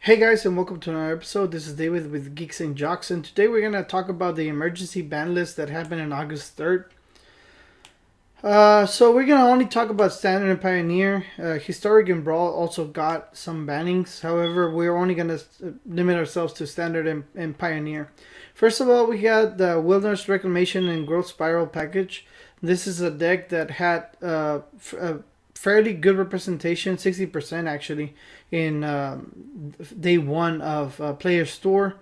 Hey guys, and welcome to another episode. This is David with Geeks and Jocks, and today we're going to talk about the emergency ban list that happened on August 3rd. So we're going to only talk about Standard and Pioneer. Historic and Brawl also got some bannings. However, we're only going to limit ourselves to Standard and Pioneer. First of all, we got the Wilderness Reclamation and Growth Spiral package. This is a deck that had a fairly good representation, 60% actually, in day one of Player Store.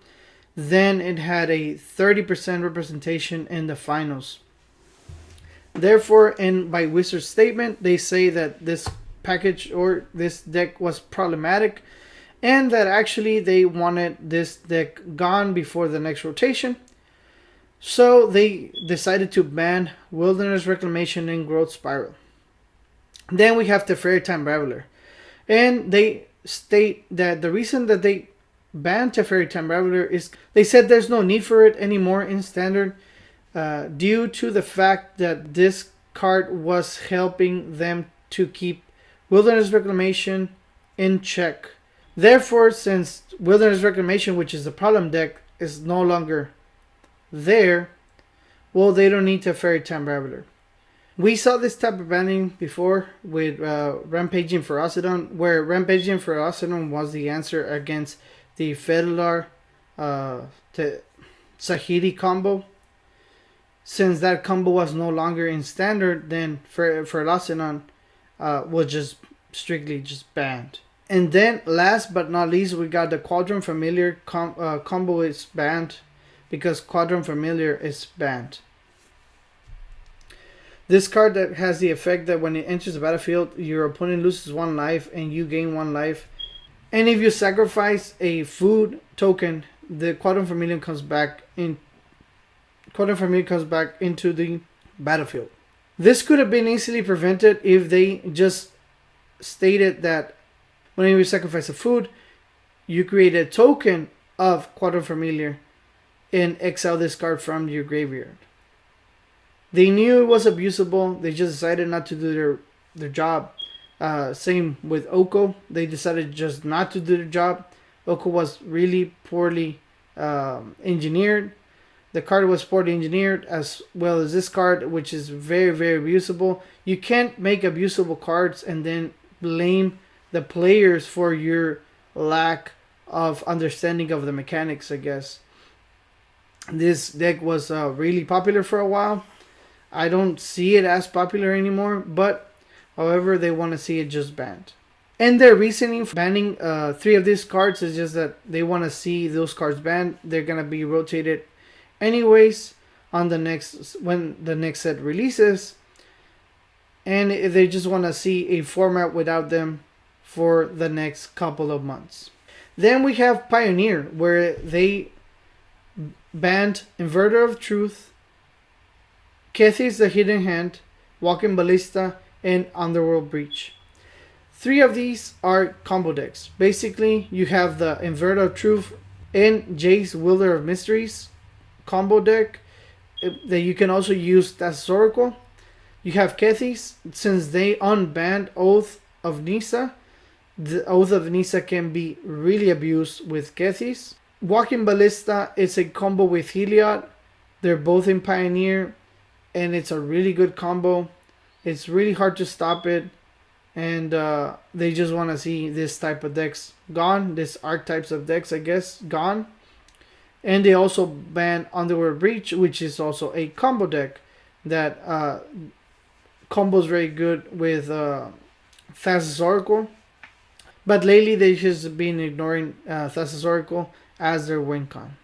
Then it had a 30% representation in the finals. Therefore, and by Wizard's statement, they say that this package or this deck was problematic and that actually they wanted this deck gone before the next rotation. So they decided to ban Wilderness Reclamation and Growth Spiral. Then we have the Fairy Time Raveler. And they state that the reason that they banned the Fairy Time Raveler is they said there's no need for it anymore in Standard due to the fact that this card was helping them to keep Wilderness Reclamation in check. Therefore, since Wilderness Reclamation, which is the problem deck, is no longer there, well, they don't need the Fairy Time Raveler. We saw this type of banning before with Rampaging Ferocidon, where Rampaging Ferocidon was the answer against the Fedular Sahiri combo. Since that combo was no longer in Standard, then Ferocidon was just strictly just banned. And then last but not least, we got the Quadrum Familiar combo is banned because Quadrum Familiar is banned. This card that has the effect that when it enters the battlefield, your opponent loses 1 life and you gain 1 life. And if you sacrifice a food token, the Quadrum Familiar comes back into the battlefield. This could have been easily prevented if they just stated that whenever you sacrifice a food, you create a token of Quadrum Familiar and exile this card from your graveyard. They knew it was abusable. They just decided not to do their job. Same with Oko. They decided just not to do their job. Oko was really poorly engineered. The card was poorly engineered as well as this card, which is very, very abusable. You can't make abusable cards and then blame the players for your lack of understanding of the mechanics, I guess. This deck was really popular for a while. I don't see it as popular anymore, but however, they want to see it just banned. And their reasoning for banning 3 of these cards is just that they want to see those cards banned. They're going to be rotated anyways on when the next set releases. And they just want to see a format without them for the next couple of months. Then we have Pioneer, where they banned Inverter of Truth, Kethis the Hidden Hand, Walking Ballista, and Underworld Breach. 3 of these are combo decks. Basically, you have the Inverter of Truth and Jace Wielder of Mysteries combo deck that you can also use as Oracle. You have Kethis, since they unbanned Oath of Nissa. The Oath of Nissa can be really abused with Kethis. Walking Ballista is a combo with Heliod. They're both in Pioneer. And it's a really good combo. It's really hard to stop it. And they just want to see this type of decks gone. This archetypes of decks, I guess, gone. And they also ban Underworld Breach, which is also a combo deck that combos very good with Thassa's Oracle. But lately they've just been ignoring Thassa's Oracle as their win con.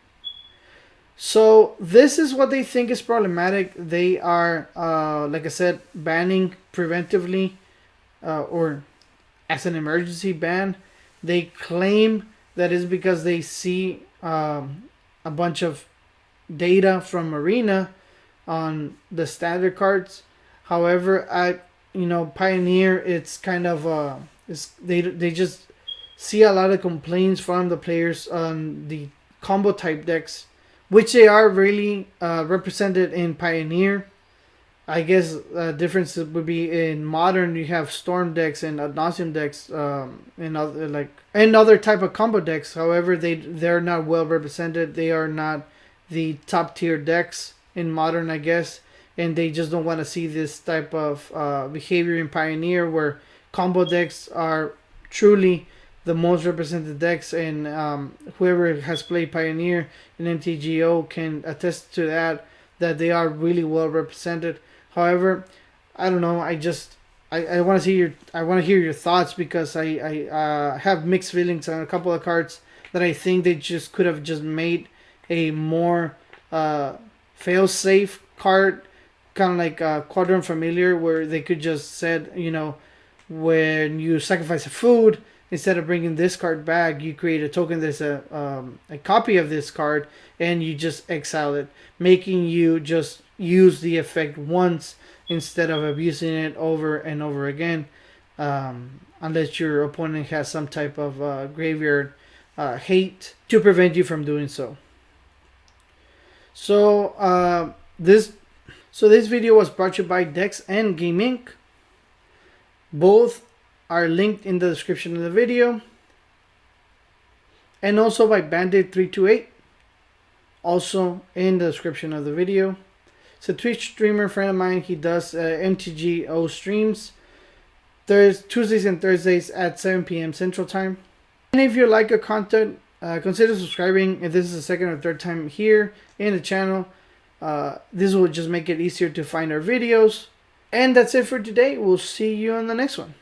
So this is what they think is problematic. They are, like I said, banning preventively or as an emergency ban. They claim that is because they see a bunch of data from Arena on the standard cards. However, Pioneer, it's kind of they just see a lot of complaints from the players on the combo type decks, which they are really represented in Pioneer. I guess difference would be in modern you have storm decks and ad nauseam decks, and other and other type of combo decks. However, they're not well represented. They are not the top tier decks in modern, I guess, and they just don't want to see this type of behavior in Pioneer, where combo decks are truly the most represented decks, and whoever has played Pioneer and MTGO can attest to that they are really well represented. However, I don't know. I want to see I want to hear your thoughts, because I have mixed feelings on a couple of cards that I think they just could have just made a more fail safe card, kind of like Quadrant Familiar, where they could just said, when you sacrifice a food, instead of bringing this card back, you create a token that's a copy of this card, and you just exile it, making you just use the effect once instead of abusing it over and over again, unless your opponent has some type of graveyard hate to prevent you from doing so. So this video was brought to you by Dex and Game Inc. Both are linked in the description of the video, and also by Bandit328, also in the description of the video. It's a Twitch streamer friend of mine. He does MTGO streams Tuesdays and Thursdays at 7 p.m. Central Time. And if you like our content, consider subscribing. If this is the second or third time here in the channel, this will just make it easier to find our videos. And that's it for today. We'll see you on the next one.